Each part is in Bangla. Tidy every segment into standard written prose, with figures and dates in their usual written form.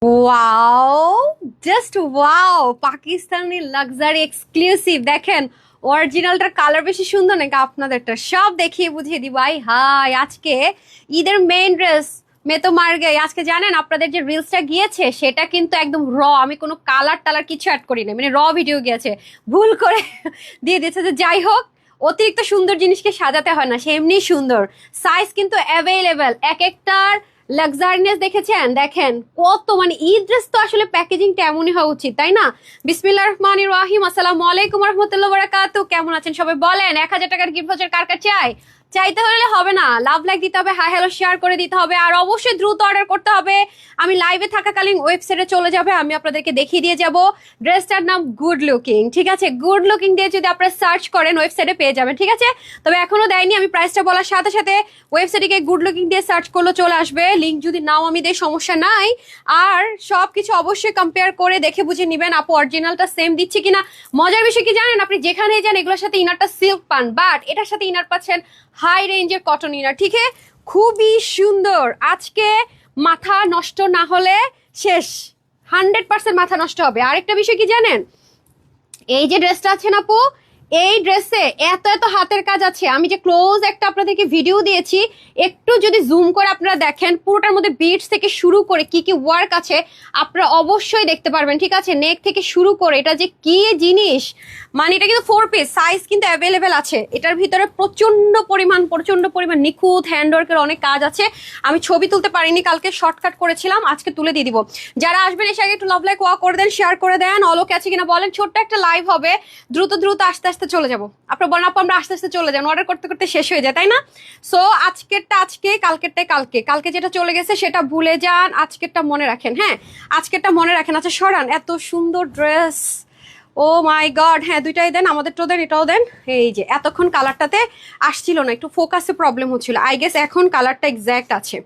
Wow, just wow, Pakistani luxury exclusive. দেখেন অরিজিনালটার কালার বেশি সুন্দর নাকি আপনাদেরটা, সব দেখিয়ে বুঝিয়ে দিব। আই হাই, আজকে ঈদের মেইন ড্রেস মে তো মার গে। আজকে জানেন আপনাদের যে রিলসটা গিয়েছে সেটা কিন্তু একদম র, আমি কোনো কালার টালার কিছু অ্যাড করি না, মানে র ভিডিও গিয়েছে, ভুল করে দিয়ে দিয়েছে। যে যাই হোক, অতিরিক্ত সুন্দর জিনিসকে সাজাতে হয় না, সে এমনি সুন্দর। সাইজ কিন্তু অ্যাভেলেবেল, এক একটার লাক্সারিনেস দেখেছেন? দেখেন কত, মানে ঈদ ড্রেস তো আসলে প্যাকেজিংটা এমনই হওয়া উচিত, তাই না? বিসমিল্লাহির রহমানির রহিম। আসসালামু আলাইকুম রহমতুল্লাহ বারাকাতু। কেমন আছেন সবাই বলেন? 1000 টাকার গিফট ভাউচার কার কার চাই? চাইতে হলে হবে না, লাভ লাইক দিতে হবে, হাই হ্যালো শেয়ার করে দিতে হবে, আর অবশ্যই দ্রুত অর্ডার করতে হবে। আমি লাইভে থাকাকালীন ওয়েবসাইটে চলে যাবে, আমি আপনাদেরকে দেখিয়ে দিয়ে যাব। ড্রেসটার নাম গুড লুকিং, ঠিক আছে? গুড লুকিং দিয়ে যদি আপনারা সার্চ করেন ওয়েবসাইটে পেয়ে যাবেন, ঠিক আছে? তবে এখনো দেয়নি, আমি প্রাইসটা বলার সাথে সাথে ওয়েবসাইটে গিয়ে গুড লুকিং দিয়ে সার্চ করলে চলে আসবে। লিঙ্ক যদি নাও আমি দেই, সমস্যা নাই। আর সবকিছু অবশ্যই কম্পেয়ার করে দেখে বুঝে নিবেন আপু অরিজিনালটা সেম দিচ্ছে কিনা। মজার বিষয় কি জানেন? আপনি যেখানে যান এগুলোর সাথে ইনারটা সিল্ক পান, বাট এটার সাথে ইনার পাচ্ছেন হাই রেঞ্জের কটন ইনার, ঠিক আছে? খুবই সুন্দর। আজকে মাথা নষ্ট না হলে শেষ, 100% মাথা নষ্ট হবে। আরেকটা বিষয় কি জানেন? এই যে ড্রেসটা আছে না আপু, এই ড্রেসে এত এত হাতের কাজ আছে। আমি যে ক্লোজ একটা আপনাদেরকে ভিডিও দিয়েছি, একটু যদি জুম করে আপনারা দেখেন, পুরোটার মধ্যে বিটস থেকে শুরু করে কি কি ওয়ার্ক আছে আপনারা অবশ্যই দেখতে পারবেন, ঠিক আছে? নেক থেকে শুরু করে এটা যে কি জিনিস, মানে এটা কিন্তু 4 পিস, সাইজ কিন্তু অ্যাভেলেবেল আছে। এটার ভিতরে প্রচন্ড পরিমাণ নিখুঁত হ্যান্ডওয়ার্কের অনেক কাজ আছে। আমি ছবি তুলতে পারিনি, কালকে শর্টকাট করেছিলাম, আজকে তুলে দিয়ে দিব। যারা আসবেন এসে আগে একটু লাভ লাইক ওয়া করে দেন, শেয়ার করে দেন। অলোকে আছে কিনা বলেন। ছোট্ট একটা লাইভ হবে, দ্রুত দ্রুত আস্তে আস্তে চলে যাবো। আপনার বলেন আপু আমরা আস্তে আস্তে চলে যান, অর্ডার করতে করতে শেষ হয়ে যায়, তাই না? সো আজকেরটা আজকে, কালকেরটা কালকে, কালকে যেটা চলে গেছে সেটা ভুলে যান, আজকেরটা মনে রাখেন। হ্যাঁ, আজকেরটা মনে রাখেন। আচ্ছা সরান, এত সুন্দর ড্রেস, ও মাই গড। হ্যাঁ দুইটাই দেন, আমাদেরটাও দেন, এটাও দেন। এই যে এতক্ষণ কালারটাতে আসছিল না, একটু ফোকাসে প্রবলেম হচ্ছিল। আই গেস এখন কালারটা এক্স্যাক্ট আছে।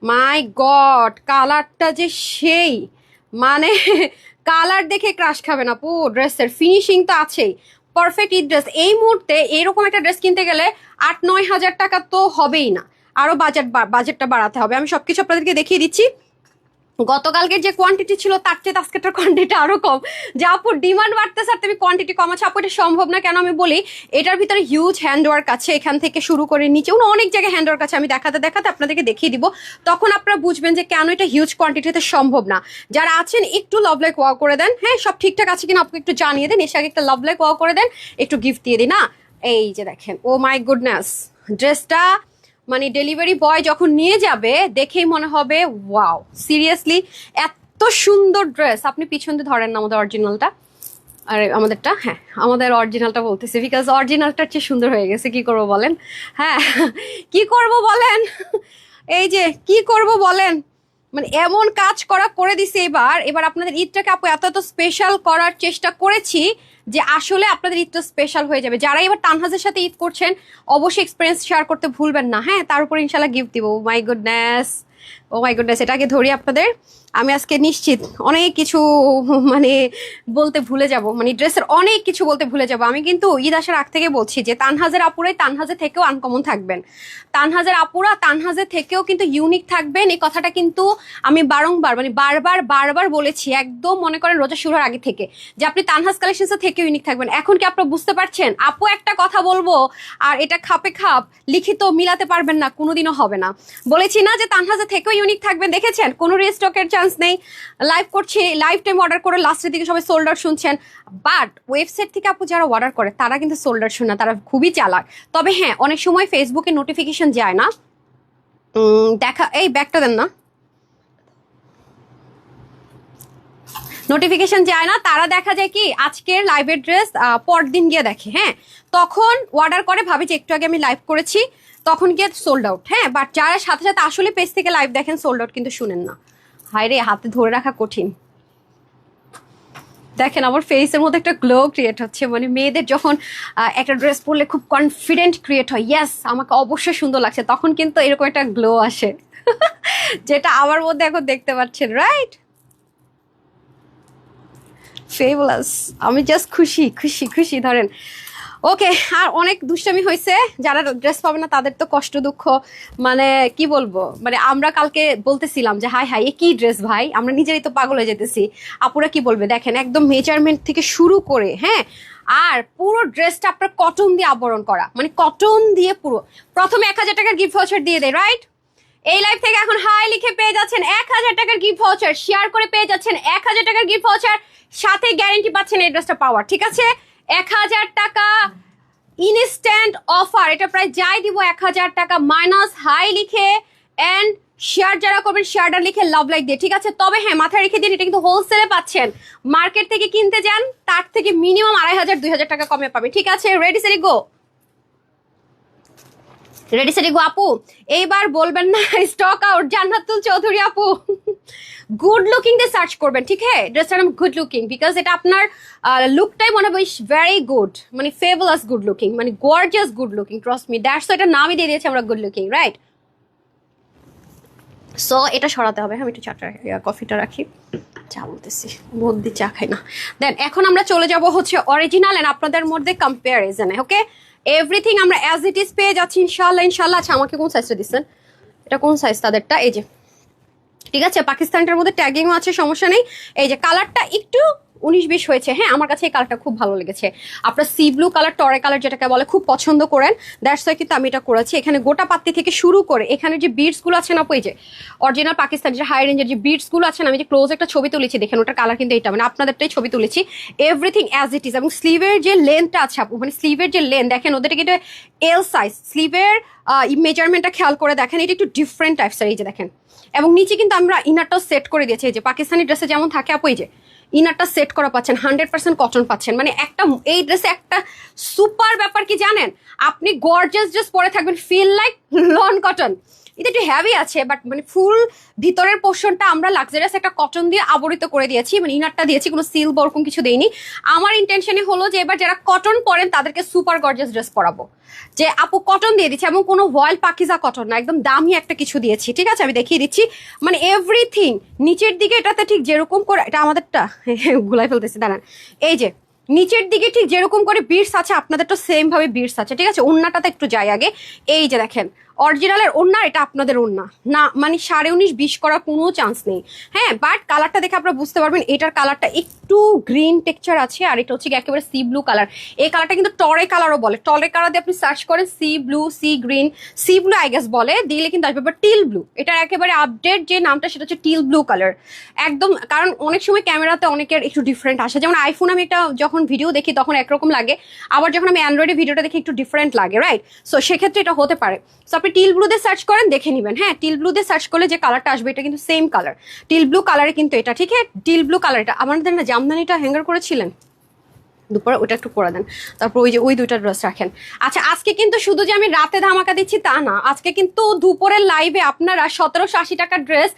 মাই গড, কালারটা যে সেই, মানে কালার দেখে ক্রাশ খাবেন আপু। ড্রেসের ফিনিশিং তো আছেই, পারফেক্ট ঈদ ড্রেস। এই মুহূর্তে এরকম একটা ড্রেস কিনতে গেলে 8-9 হাজার টাকা তো হবেই না, আরো বাজেটটা বাড়াতে হবে। আমি সবকিছু আপনাদেরকে দেখিয়ে দিচ্ছি। গতকালকের যে কোয়ান্টিটি ছিল তার চেয়ে আজকেটার কোয়ান্টিটি আরো কম। যে আপুর ডিমান্ড বাড়তেছে আর তুমি কোয়ান্টিটি কমাচ্ছ, আপু এটা সম্ভব না। কেন আমি বলি, এটার ভিতরে হিউজ হ্যান্ডওয়ার্ক আছে, এখান থেকে শুরু করে নিচে অনেক জায়গায় হ্যান্ডওয়ার্ক আছে। আমি দেখাতে দেখাতে আপনাদেরকে দেখিয়ে দিব, তখন আপনারা বুঝবেন যে কেন এটা হিউজ কোয়ান্টিটিতে সম্ভব না। যারা আছেন একটু লাভ লাইক ওয়াও করে দেন। হ্যাঁ সব ঠিকঠাক আছে কিনা আপনাকে একটু জানিয়ে দেন, এসে আগে একটা লাভ লাইক ওয়াও করে দেন, একটু গিফট দিয়ে দিন না। এই যে দেখেন, ও মাই গুডনেস, ড্রেসটা মানে ডেলিভারি বয় যখন নিয়ে যাবে দেখেই মনে হবে ওয়াও, সিরিয়াসলি এত সুন্দর ড্রেস। আপনি পিছন দিয়ে ধরেন না আমাদের অরিজিনালটা, আর আমাদেরটা, হ্যাঁ আমাদের অরিজিনালটা বলতেছি, বিকজ অরিজিনালটার চেয়ে সুন্দর হয়ে গেছে। কি করব বলেন? হ্যাঁ কি করব বলেন? এই যে কি করব বলেন, মানে এমন কাজ করা করে দিছে। এবার এবার আপনাদের ঈদটাকে আপু এত এত স্পেশাল করার চেষ্টা করেছি যে আসলে আপনাদের ঈদটা স্পেশাল হয়ে যাবে। যারা এবার তানহাজের সাথে ঈদ করছেন অবশ্যই এক্সপিরিয়েন্স শেয়ার করতে ভুলবেন না। হ্যাঁ, তার উপর ইনশাল্লাহ গিফট দিব। ও my goodness, O my goodness, এটাকে ধরি আপনাদের। আমি আজকে নিশ্চিত অনেক কিছু মানে বলতে ভুলে যাব, মানে ড্রেসের অনেক কিছু বলতে ভুলে যাব। আমি কিন্তু ঈদ আসার আগ থেকে বলছি যে তানহাজের আপুরাই তানহাজের থেকেও আনকমন থাকবেন, তানহাজের আপুরা তানহাজের থেকেও কিন্তু ইউনিক থাকবেন। এই কথাটা কিন্তু আমি বারংবার মানে বারবার বারবার বলেছি, একদম মনে করেন রোজা শুরুর আগে থেকে, যে আপনি তানহাজ কালেকশনসের থেকেও ইউনিক থাকবেন। এখন কি আপনারা বুঝতে পারছেন? আপু একটা কথা বলবো আর এটা খাপে খাপ লিখিত মিলাতে পারবেন না, কোনোদিনও হবে না। বলেছি না যে তানহাজের থেকেও ইউনিক থাকবেন? দেখেছেন কোনো রিস্টকের চান্স নেই। লাইভ করছি, লাইভ টাইম অর্ডার করে লাস্টের দিকে সবাই সোল্ড আউট শুনছেন, বাট ওয়েবসাইট থেকে আপু যারা অর্ডার করে তারা কিন্তু সোল্ড আউট শুনে না, তারা খুবই চালাক। তবে হ্যাঁ, অনেক সময় ফেসবুকে নোটিফিকেশন যায় না, দেখা, এই ব্যাগটা দেন না, নোটিফিকেশন যায় না। তারা দেখা যায় কি আজকের লাইভের ড্রেস পরদিন গিয়ে দেখে, হ্যাঁ তখন অর্ডার করে, ভাবে যে একটু আগে আমি লাইভ করেছি, তখন গিয়ে সোল্ড আউট। হ্যাঁ, বাট যারা সাথে সাথে আসলে পেজ থেকে লাইভ দেখেন সোল্ড আউট কিন্তু শুনেন না। হায় রে, হাতে ধরে রাখা কঠিন। দেখেন আমার ফেসের মধ্যে একটা গ্লো ক্রিয়েট হচ্ছে, মানে মেয়েদের যখন একটা ড্রেস পরলে খুব কনফিডেন্ট ক্রিয়েট হয়, ইয়েস আমাকে অবশ্যই সুন্দর লাগছে, তখন কিন্তু এরকম একটা গ্লো আসে যেটা আমার মধ্যে এখন দেখতে পাচ্ছেন, রাইট? ফেবুলাস, আমি জাস্ট খুশি খুশি খুশি। ধরেন ওকে, আর অনেক দুষ্টামি হয়েছে। যারা ড্রেস পাবে না তাদের তো কষ্ট দুঃখ, মানে কি বলবো, মানে আমরা কালকে বলতেছিলাম যে হাই হাই এ কি ড্রেস ভাই, আমরা নিজেরাই তো পাগল হয়ে যেতেছি। আপুরা কি বলবে দেখেন, একদম মেজারমেন্ট থেকে শুরু করে, হ্যাঁ, আর পুরো ড্রেসটা আপনার কটন দিয়ে আবরণ করা, মানে কটন দিয়ে পুরো। প্রথমে 1000 টাকার গিফট ভাউচার দিয়ে দেয়, রাইট? এই লাইভ থেকে এখন হাই লিখে পেয়ে যাচ্ছেন 1000 টাকার গিফট ভাউচার, শেয়ার করে পেয়ে যাচ্ছেন 1000 টাকার গিফট ভাউচার, সাথে গ্যারান্টি পাচ্ছেন এই ড্রেসটা পাওয়ার, ঠিক আছে? 1000 টাকা ইনস্ট্যান্ট অফার, এটা প্রায় যাই দিব 1000 টাকা মাইনাস হাই লিখে এন্ড শেয়ার যারা করবেন শেয়ারটা লিখে লাভ লাইক দিয়ে, ঠিক আছে? তবে হ্যাঁ, মাথায় রেখে দিন, এটা কিন্তু হোলসেলে পাচ্ছেন, মার্কেট থেকে কিনতে যান তার থেকে মিনিমাম 2500-2000 টাকা কমে পাবে, ঠিক আছে? রেডি সেরি গো, রেডি সেরি গো আপু। এইবার বলবেন না স্টক আউট, জান্নাতুল চৌধুরী আপু। গুড লুকিং দিয়ে সার্চ করবেন, ঠিক আছে? ড্রেসটার নাম গুড লুকিং, বিকজ এটা আপনার লুকটাই মনে হয় ভেরি গুড, মানে ফেবুলাস গুড লুকিং, মানে gorgeous good looking, trust me, that's তো এটা নামই দিয়ে দিয়েছি আমরা গুড লুকিং, রাইট? সো এটা সরাতে হবে। আমি একটু চাটা কফিটা রাখি, চা বলতেছি, বদ্যি চা খাই না। দেন এখন আমরা চলে যাব হচ্ছে অরিজিনাল এন্ড আপনাদের মধ্যে কম্পারিজনে, ওকে? এভরিথিং আমরা অ্যাজ ইট ইজ পেয়ে যাচ্ছি ইনশাল্লাহ ইনশাল্লাহ। আচ্ছা, আমাকে কোন সাইজটা দিচ্ছেন? এটা কোন সাইজ তাদেরটা? এই যে, ঠিক আছে, পাকিস্তানটার মধ্যে ট্যাগিংও আছে, সমস্যা নেই। এই যে কালারটা একটু 19-20 হয়েছে, হ্যাঁ, আমার কাছে এই কালারটা খুব ভালো লেগেছে। আপনার সি ব্লু কালার, টরে কালার যেটাকে বলে, খুব পছন্দ করেন, দ্যাটস ওয়াই কিন্তু আমি এটা করেছি। এখানে গোটা পাত্তি থেকে শুরু করে এখানে যে বিডস গুলো আছে না, ওই যে অরিজিনাল পাকিস্তানি যে হাই রেঞ্জের যে বিডস গুলো আছে না, আমি যে ক্লোজ একটা ছবি তুলেছি দেখেন, ওটার কালার কিন্তু এটা, মানে আপনাদেরটাই ছবি তুলেছি। Everything as it is. এবং স্লিভের যে লেন্থটা আছে আপু, মানে স্লিভের যে লেন্থ দেখেন, ওদের কিন্তু এল সাইজ স্লিভের মেজারমেন্টটা খেয়াল করে দেখেন, এটা একটু ডিফারেন্ট টাইপসের। এই যে দেখেন, এবং নিচে কিন্তু আমরা ইনারটাও সেট করে দিয়েছি, এই যে পাকিস্তানি ড্রেসে যেমন থাকে আপু, এই যে ইনারটা সেট করা পাচ্ছেন, 100% কটন পাচ্ছেন। মানে একটা এই ড্রেসে একটা সুপার ব্যাপার কি জানেন, আপনি গর্জিয়াস ড্রেস পরে থাকবেন, ফিল লাইক লন কটন। এটা একটু হ্যাভি আছে, বাট মানে ফুল ভিতরের পোর্শনটা আমরা লাক্সারিয়াস একটা কটন দিয়ে আবরিত করে দিয়েছি, মানে ইনারটা দিয়েছি, কোনো সিল্ক বা ওরকম কিছু দেইনি। আমার ইন্টেনশনই হলো যে এবার যারা কটন পরেন তাদেরকে সুপার গর্জিয়াস ড্রেস পরাবো, যে আপু কটন দিয়ে দিচ্ছি, এবং কোনো ভয়েল পাকিজা কটন না, একদম দামি একটা কিছু দিয়েছি, ঠিক আছে? আমি দেখিয়ে দিচ্ছি, মানে এভরিথিং নিচের দিকে এটাতে ঠিক যেরকম করে, এটা আমাদেরটা গুলাই ফেলতেছি দাঁড়ান, এই যে নিচের দিকে ঠিক যেরকম করে বিটস আছে আপনাদের তো সেম ভাবে বিটস আছে, ঠিক আছে? ওন্নাটাতে একটু যাই আগে, এই যে দেখেন অরিজিনালের ওন্না, এটা আপনাদের ওন্না না, মানে 19.5-20 করার কোনো চান্স নেই, হ্যাঁ। বাট কালারটা দেখে আপনারা বুঝতে পারবেন এটার কালারটা একটু গ্রিন টেক্সচার আছে, আর এটা হচ্ছে একেবারে সি ব্লু কালার। এই কালারটা কিন্তু টরে কালারও বলে, টরে কালার দিয়ে আপনি সার্চ করেন C blue, sea green, C blue eye guess বলে, দিলে কিন্তু আসবে। বাট টিল ব্লু, এটার একেবারে আপডেট যে নামটা সেটা হচ্ছে টিল ব্লু কালার একদম। কারণ অনেক সময় ক্যামেরাতে অনেকের একটু ডিফারেন্ট আসে, যেমন আইফোন আমি একটা যখন ভিডিও দেখি তখন একরকম লাগে, আবার যখন আমি অ্যান্ড্রয়েডে ভিডিওটা দেখি একটু ডিফারেন্ট লাগে, রাইট? সো সেক্ষেত্রে এটা হতে পারে। সো আপনি টিল ব্লু দিয়ে সার্চ করেন, দেখে নেবেন, হ্যাঁ। টিল ব্লু দিয়ে সার্চ করলে যে কালারটা আসবে এটা কিন্তু সেম কালার, টিল ব্লু কালারে কিন্তু এটা, ঠিক আছে? Teal blue colour. এটা আমাদের না জামদানিটা হ্যাঙ্গার করেছিলেন দুপুরে, ওটা একটু করে দেন। তারপর ওই যে ওই দুইটা ড্রেস রাখেন। আচ্ছা, আজকে কিন্তু শুধু যে আমি রাতে ধামাকা দিচ্ছি তা না, আজকে কিন্তু দুপুরের লাইভে আপনারা 1780 টাকার ড্রেস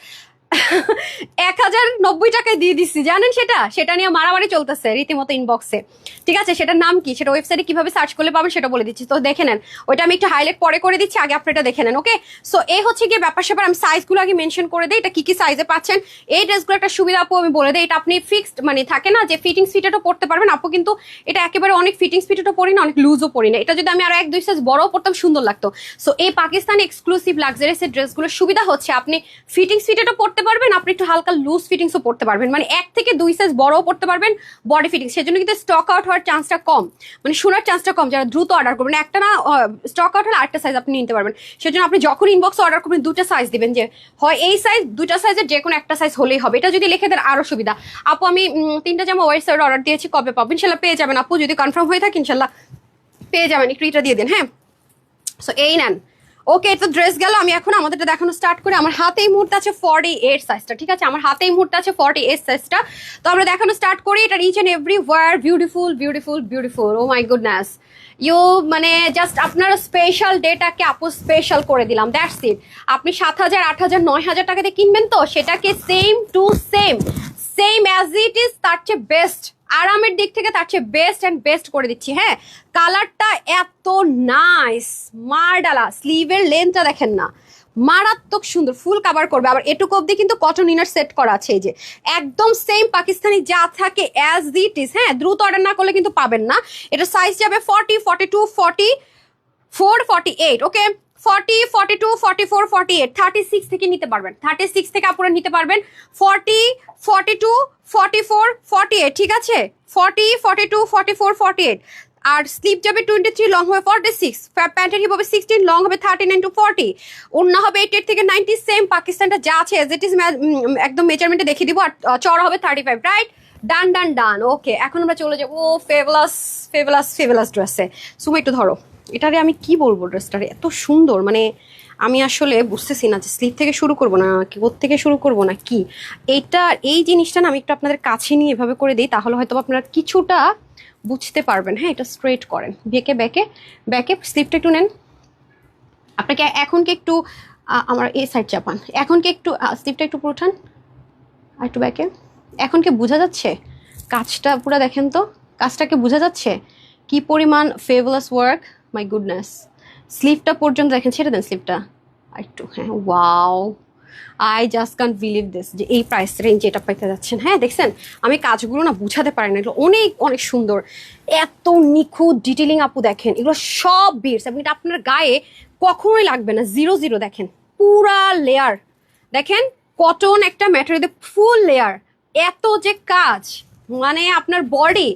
1090 টাকায় দিয়ে দিচ্ছি, জানেন? সেটা নিয়ে মারামারি চলতেছে রীতিমতো ইনবক্সে, ঠিক আছে? সেটার নাম কি, সেটা ওয়েবসাইটে কিভাবে সার্চ করলে পাবেন সেটা বলে দিচ্ছি, তো দেখে নেন। ওইটা আমি একটু হাইলাইট পরে করে দিচ্ছি, আগে আপনি এটা দেখে নেন, ওকে? সো এই হচ্ছে গিয়ে ব্যাপার স্যাপার। আমি সাইজগুলো আগে মেনশন করে দিই, এটা কি কি সাইজে পাচ্ছেন। এই ড্রেসগুলো একটা সুবিধা আপু আমি বলে দিই, এটা আপনি ফিক্সড মানে থাকে না যে ফিটিংস ফিটেডও পড়তে পারবেন আপু, কিন্তু এটা একেবারে অনেক ফিটিংস ফিটেডও পড়ি না, অনেক লুজও পড়ি না। এটা যদি আমি আরো 1-2 সাইজ বড়ও পড়তাম সুন্দর লাগতো। সো এই পাকিস্তানি এক্সক্লুসিভ লাক্সারিয়াস এর ড্রেসগুলোর সুবিধা হচ্ছে আপনি ফিটিংস ফিটেডও পড়তে পারবেন, আপনি একটু হালকা লুজ ফিটিংসও পড়তে পারবেন, মানে 1 থেকে 2 সাইজ বড়ও পড়তে পারবেন বডি ফিটিং। সেজন্য কিন্তু স্টক আউট হওয়ার চান্সটা কম, মানে শোনার চান্সটা কম। যারা দ্রুত অর্ডার করবেন, একটা না স্টক আউট হলে আরেকটা সাইজ আপনি নিতে পারবেন। সেজন্য আপনি যখন ইনবক্সে অর্ডার করবেন 2টা সাইজ দিবেন, যে হয় এই সাইজ, 2টা সাইজের যে কোনো একটা সাইজ হলেই হবে। এটা যদি লিখে দেন আরো সুবিধা। আপু আমি 3টা জামা ওয়েবসাইটে অর্ডার দিয়েছি, কবে পাবেন? ইনশাল্লাহ পেয়ে যাবেন আপু, যদি কনফার্ম হয়ে থাকে ইনশাল্লাহ পেয়ে যাবেন। একটু এটা দিয়ে দিন, হ্যাঁ। সো এই নেন, ওকে। তো ড্রেস গেল, আমি এখন আমাদেরটা দেখানো স্টার্ট করি। আমার হাতে এই মুহূর্তে আছে 48 সাইজটা, ঠিক আছে? আমার হাতে এই মুহূর্তে আছে 48 সাইজটা। তো আমরা দেখানো স্টার্ট করি। এটা rich and every wear beautiful beautiful beautiful, oh my goodness you, মানে জাস্ট আপনার স্পেশাল ডেটাকে আপু স্পেশাল করে দিলাম, দ্যাটস ইট। আপনি 7,000, 8,000, 9,000 টাকা দিয়ে কিনবেন, তো সেটাকে same to same as it is, তার চেয়ে বেস্ট, আরামের দিক থেকে তার চেয়ে বেস্ট অ্যান্ড বেস্ট করে দিচ্ছি, হ্যাঁ। কালারটা এত নাইস, মারডালা। স্লিভের লেন্থটা দেখেন না, মারাত্মক সুন্দর, ফুল কাভার করবে। আবার এটুকু অব্দি কিন্তু কটন ইনার সেট করা আছে, এই যে একদম সেম পাকিস্তানি যা থাকে অ্যাজ ইট ইজ। হ্যাঁ, দ্রুত অর্ডার না করলে কিন্তু পাবেন না। এটা সাইজ যাবে 40, 42, 44, 48। ওকে, 40, 42, 44, 48, 36 থেকে নিতে পারবেন, 36 থেকে আপনারা নিতে পারবেন। 40, 42, 44, 48, ঠিক আছে, 40, 42, 44, 48। আর স্লিপ যাবে 23, লং হবে 46, প্যান্টের হিপ হবে 16, লং হবে 39 to 40, ওড়না হবে 88 থেকে 90, সেম পাকিস্তানটা যা আছে এজ ইট ইজ একদম মেজারমেন্টে দেখিয়ে দিব। আর চড়া হবে 35, রাইট? ডান ডান ডান। ওকে, এখন আমরা চলে যাবো ফেভলাস ফেভলাস ফেভলাস ড্রেসে। সুমা একটু ধরো, এটারে আমি কি বলবো, ড্রেসটারে এত সুন্দর, মানে আমি আসলে বুঝতেছি না যে স্লিপ থেকে শুরু করবো না কি থেকে শুরু করবো না কি। এইটা এই জিনিসটা না আমি একটু আপনাদের কাছে নিয়ে এভাবে করে দিই, তাহলে হয়তো আপনারা কিছুটা বুঝতে পারবেন। হ্যাঁ, এটা স্ট্রেট করেন, বেঁকে ব্যাকে ব্যাকে স্লিপটা একটু নেন। আপনাকে এখন কি একটু আমার এই সাইড চাপান, এখন কি একটু স্লিপটা একটু পুরো উঠান, আর একটু ব্যাকে। এখন কি বোঝা যাচ্ছে কাজটা? পুরো দেখেন তো, কাজটাকে বোঝা যাচ্ছে কি পরিমাণ ফেভলাস ওয়ার্ক, মাই গুডনেস। স্লিভটা পর্যন্ত দেখেন, ছেড়ে দেন স্লিভটা একটু। হ্যাঁ, wow, I just can't believe this যে এই প্রাইস রেঞ্জে এটা পাইতে যাচ্ছেন। হ্যাঁ, দেখছেন আমি কাজগুলো না বুঝাতে পারি না, এগুলো অনেক অনেক সুন্দর, এত নিখুঁত ডিটেলিং আপু। দেখেন এগুলো সব বিটস, এবং এটা আপনার গায়ে কখনোই লাগবে না, জিরো জিরো। দেখেন পুরা লেয়ার, দেখেন কটন একটা ম্যাটেরিয়াল, ফুল লেয়ার, এত যে কাজ, মানে আপনার বডি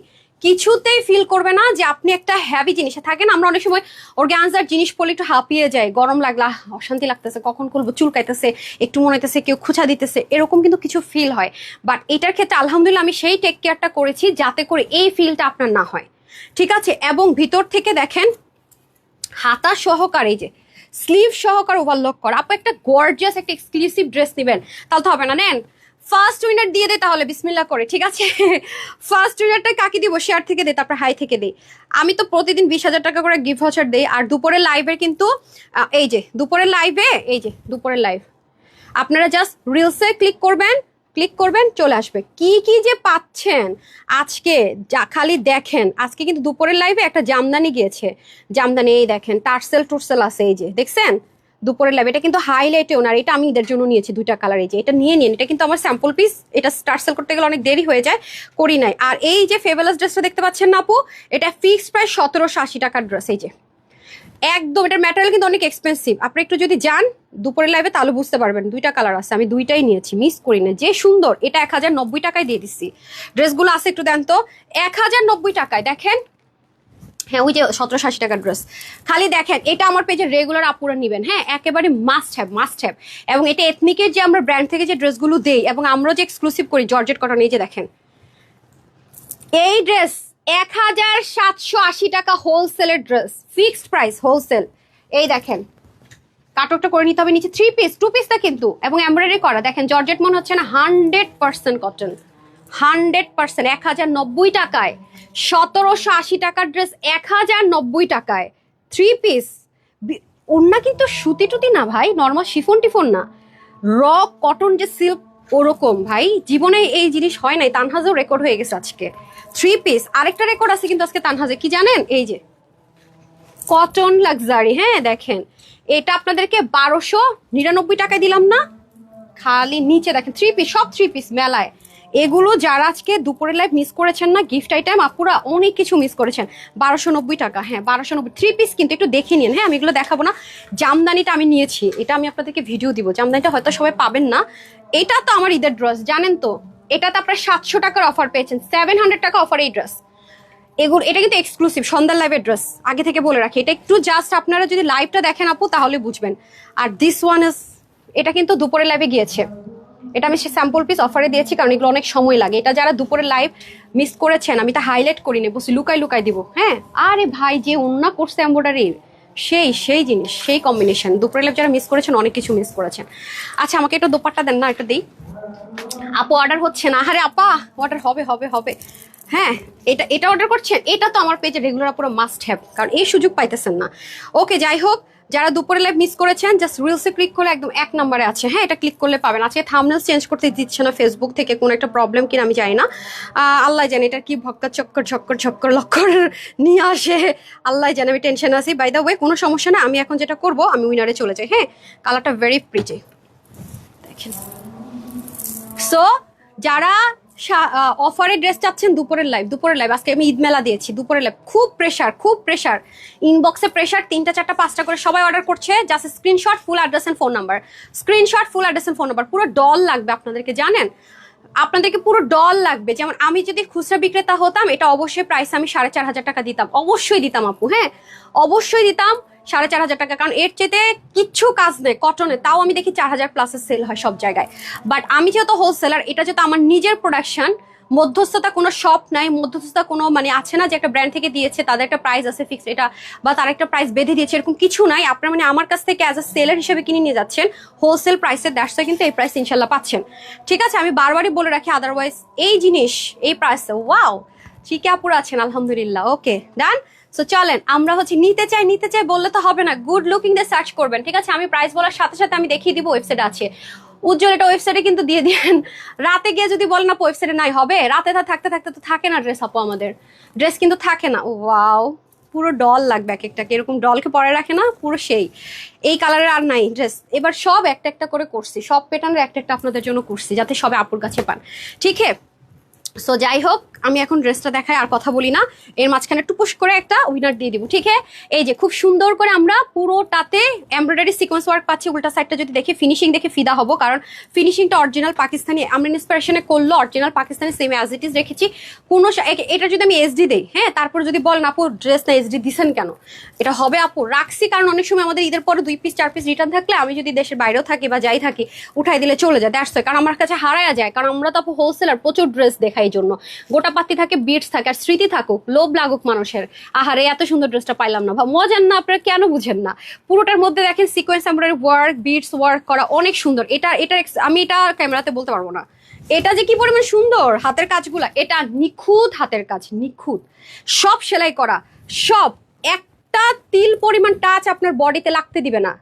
কিছুতেই ফিল করবে না যে আপনি একটা হ্যাভি জিনিসে থাকেন। আমরা অনেক সময় অর্গানজার জিনিস পরলে একটু হাঁপিয়ে যায়, গরম লাগলা, অশান্তি লাগতেছে, কখন করবো, চুলকাইতেছে, একটু মনে হইতেছে কেউ খুঁচা দিতেছে, এরকম কিন্তু কিছু ফিল হয়। বাট এটার ক্ষেত্রে আলহামদুলিল্লাহ আমি সেই টেক কেয়ারটা করেছি যাতে করে এই ফিলটা আপনার না হয়, ঠিক আছে। এবং ভিতর থেকে দেখেন হাতা সহকারে, এই যে স্লিভ সহকারে ওভারলক করা। আপনি একটা গর্জিয়াস একটা এক্সক্লুসিভ ড্রেস নেবেন, তাহলে তো হবে না। নেন, ফার্স্ট উইনার দিয়ে দে তাহলে, বিসমিল্লাহ করে, ঠিক আছে। ফার্স্ট উইনারটা কাকে দিব? শেয়ার থেকে দে, তারপর হাই থেকে দে। আমি তো প্রতিদিন 20,000 টাকা করে গিফট ভাউচার দেই। আর দুপুরের লাইভের কিন্তু এই যে দুপুরের লাইভে, এই যে দুপুরের লাইভ, আপনারা জাস্ট রিলসে ক্লিক করবেন, চলে আসবে। কি কি যে পাচ্ছেন আজকে, যা খালি দেখেন। আজকে কিন্তু দুপুরের লাইভে একটা জামদানি গিয়েছে, জামদানি, এই দেখেন টার্সেল টুরসেল আছে, এই যে দেখছেন দুপুরের লাইভ। এটা কিন্তু হাইলাইটে ওনার, এটা আমি এদের জন্য নিয়েছি 2টা কালার, এই যে এটা নিয়ে নিন। এটা কিন্তু আমার স্যাম্পল পিস, এটা টার্সেল করতে গেলে অনেক দেরি হয়ে যায়, করি নাই। আর এই যে ফেভেলাস ড্রেসটা দেখতে পাচ্ছেন না আপু, এটা ফিক্সড প্রাইস 1780 টাকার ড্রেস, এই যে একদম। এটার ম্যাটেরিয়াল কিন্তু অনেক এক্সপেন্সিভ, আপনি একটু যদি যান দুপুরের লাইভে তাহলে বুঝতে পারবেন। 2টা কালার আছে, আমি 2টাই নিয়েছি, মিস করি না। যে সুন্দর, এটা 1090 টাকায় দিয়ে দিচ্ছি। ড্রেসগুলো আছে একটু দেন তো, 1090 টাকায়, দেখেন। হ্যাঁ, ওই যে 1780 টাকার ড্রেস, খালি দেখেন। এটা আমার পেজে রেগুলার আপুরা নেবেন, হ্যাঁ, একেবারে মাস্ট হ্যাভ, মাস্ট হ্যাভ। এবং এটা এথনিকের যে আমরা ব্র্যান্ড থেকে যে ড্রেসগুলো দেই এবং আমরা যে এক্সক্লুসিভ করি জর্জেট কটন, এই যে দেখেন এই ড্রেস 1780 টাকা হোলসেলের ড্রেস, ফিক্সড প্রাইস হোলসেল। এই দেখেন কাটকটা করে নিতে হবে নিচে, 3 পিস 2 পিসটা কিন্তু, এবং এমব্রয়ডারি করা। দেখেন জর্জেট মনে হচ্ছে না, 100% কটন, 100%। 1090 টাকায় 1780 টাকার ড্রেস, 1090 টাকায় 3 পিস। ওড়না কিন্তু সুতি টুতি না ভাই, নর্মাল শিফন টিফন না, র কটন যে সিল্ক ওরকম। ভাই জীবনে এই জিনিস হয় নাই, তানহাজেও রেকর্ড হয়ে গেছে আজকে 3 পিস। আরেকটা রেকর্ড আছে কিন্তু আজকে তানহাজে, কি জানেন? এই যে কটন লাক্সারি, হ্যাঁ দেখেন এটা আপনাদেরকে 1299 টাকায় দিলাম না, খালি নিচে দেখেন 3 পিস, সব 3 পিস মেলায়। এগুলো যারা আজকে দুপুরের লাইভ মিস করেছেন না, গিফট আইটেম আপুরা অনেক কিছু মিস করেছেন। 1290 টাকা, হ্যাঁ 1290, 3 পিস কিন্তু, একটু দেখে নিন। হ্যাঁ, আমি এগুলো দেখাবো না। জামদানিটা আমি নিয়েছি, এটা আমি আপনাদেরকে ভিডিও দিব। জামদানিটা হয়তো সবাই পাবেন না, এটা তো আমার ঈদের ড্রেস, জানেন তো। এটাতে আপনারা 700 টাকার অফার পেয়েছেন, 700 টাকা অফার এই ড্রেস। এগুলো, এটা কিন্তু এক্সক্লুসিভ সন্ধ্যার লাইভের ড্রেস, আগে থেকে বলে রাখি। এটা একটু জাস্ট আপনারা যদি লাইভটা দেখেন আপু তাহলে বুঝবেন। আর দিস ওয়ান ইজ, এটা কিন্তু দুপুরের লাইভে গিয়েছে, এটা আমি স্যাম্পল পিস অফারে দিয়েছি কারণ এগুলো অনেক সময় লাগে। এটা যারা দুপুরের লাইভ মিস করেছেন আমি তা হাইলাইট করিনি, বসে লুকাই দিব। হ্যাঁ, আরে ভাই যে ওন্না করছে এমব্রয়ডারি, সেই জিনিস, সেই কম্বিনেশন। দুপুরের লাইভ যারা মিস করেছেন অনেক কিছু মিস করেছেন। আচ্ছা আমাকে একটা দোপাট্টা দেন না, একটা দিই। আপু অর্ডার হচ্ছে না, আরে আপা অর্ডার হবে। হ্যাঁ, এটা অর্ডার করছেন, এটা তো আমার পেজে রেগুলার পুরো মাস্ট হ্যাভ, কারণ এই সুযোগ পাইতেছেন না। ওকে, যাই হোক, যারা দুপুরে লাইভ মিস করেছেন জাস্ট রিলসে ক্লিক করলে একদম 1 নম্বরে আছে, হ্যাঁ এটা ক্লিক করলে পাবেন। আজকে থাম্বনেলস চেঞ্জ করতে দিচ্ছে না ফেসবুক থেকে, কোনো একটা প্রবলেম কিনা আমি জানি না, আল্লাহ জানে এটা কি ভক্কা চক্কর ঝক্কর ঝক্কর লক্কর নিয়ে আসে, আল্লাহ জানে, আমি টেনশন আছি। বাই দ্য ওয়ে কোনো সমস্যা না, আমি এখন যেটা করব আমি উইনারে চলে যাই। হ্যাঁ কালারটা ভেরি প্রিটি দেখেন। সো যারা অফারে ড্রেস চাচ্ছেন দুপুরের লাইভ আজকে আমি ঈদ মেলা দিয়েছি, দুপুরের লাইভ খুব প্রেশার ইনবক্সে প্রেশার, 3টা 4টা 5টা করে সবাই অর্ডার করছে। Just screenshot full address and phone number, পুরো ডল লাগবে আপনাদেরকে, জানেন আপনাদেরকে পুরো ডল লাগবে। যেমন আমি যদি খুচরা বিক্রেতা হতাম এটা অবশ্যই প্রাইস আমি 4,500 টাকা দিতাম, অবশ্যই দিতাম আপু, হ্যাঁ অবশ্যই দিতাম 4,500 টাকা, কারণ এর চেয়ে কিচ্ছু কাজ নেই কটনে, তাও আমি দেখি 4,000 প্লাসের সেল হয় সব জায়গায়। বাট আমি যেহেতু হোলসেলার, এটা যেহেতু আমার নিজের প্রোডাকশন, মধ্যস্থতা কোনো শপ নাই, মধ্যস্থতা কোনো মানে আছে না যে একটা ব্র্যান্ড থেকে দিয়েছে তাদের একটা প্রাইস আছে ফিক্সড এটা, বা তার একটা প্রাইস বেঁধে দিয়েছে, এরকম কিছু নাই। আপনার মানে আমার কাছ থেকে অ্যাজ আ সেলার হিসেবে কিনে নিয়ে যাচ্ছেন হোলসেল প্রাইসে, দ্যাটস কিন্তু এই প্রাইস ইনশাল্লাহ পাচ্ছেন। ঠিক আছে, আমি বারবারই বলে রাখি, আদারওয়াইজ এই জিনিস এই প্রাইসে ওয়াও ঠিক আপুরা আছেন আলহামদুলিল্লাহ। ওকে ডান। সো চলেন আমরা হচ্ছে নিতে চাই বললে তো হবে না, গুড লুকিং দিয়ে সার্চ করবেন। ঠিক আছে, আমি প্রাইস বলার সাথে সাথে আমি দেখিয়ে দিব ওয়েবসাইট আছে উজ্জ্বল, এটা ওয়েবসাইটে কিন্তু দিয়ে দিন। রাতে গিয়ে যদি বলেন না ওয়েবসাইটে নাই হবে, রাতে থাকতে তো থাকে না ড্রেস আপু, আমাদের ড্রেস কিন্তু থাকে না। ওয়াও পুরো ডল লাগবে এক একটা, এরকম ডলকে পরে রাখে না পুরো সেই, এই কালারের আর নাই ড্রেস। এবার সব একটা একটা করে করছি, সব প্যাটার্নের একটা একটা আপনাদের জন্য করছি যাতে সবে আপুর কাছে পান। ঠিক আছে, সো যাই হোক আমি এখন ড্রেসটা দেখাই আর কথা বলি না, এর মাঝখানে টুপুস করে একটা উইনার দিয়ে দিব। ঠিক আছে, এই যে খুব সুন্দর করে আমরা পুরোটাতে এমব্রয়ডারি সিকোয়েন্স ওয়ার্ক পাচ্ছি। উল্টা সাইডটা যদি দেখি ফিনিশিং দেখে ফিদা হবো, কারণ ফিনিশিংটা অরিজিনাল পাকিস্তানি, আমরা ইন্সপিরেশনে করলো original Pakistani same as it is রেখেছি। কোনো এটা যদি আমি এসডি দেই, হ্যাঁ তারপর যদি বলেন আপু ড্রেস না এসডি দিছেন কেন, এটা হবে আপু রাখছি, কারণ অনেক সময় আমাদের ঈদের পরে 2 পিস 4 পিস রিটার্ন থাকলে আমি যদি দেশের বাইরেও থাকি বা যাই থাকি উঠাই দিলে চলে যায়, দ্যাটস কারণ আমার কাছে হারায়া যায়, কারণ আমরা তো আপু হোলসেলার প্রচুর ড্রেস দেখাই জন্য, গোটা পাতি থাকে, বিটস থাকে, আর স্মৃতি থাকুক, লোভ লাগুক মানুষের, আহারে এত সুন্দর ড্রেসটা পাইলাম না, মজার না, আপনারা কেন বুঝেন না। পুরোটার মধ্যে দেখেন sequence embroidery work, beads work করা অনেক সুন্দর। এটা আমি এটা ক্যামেরাতে বলতে পারবো না এটা যে কি পরিমাণ সুন্দর, হাতের কাজগুলা এটা নিখুঁত, হাতের কাজ নিখুঁত, সব সেলাই করা, সব একটা তিল পরিমাণ টাচ আপনার বডিতে লাগতে দিবে না,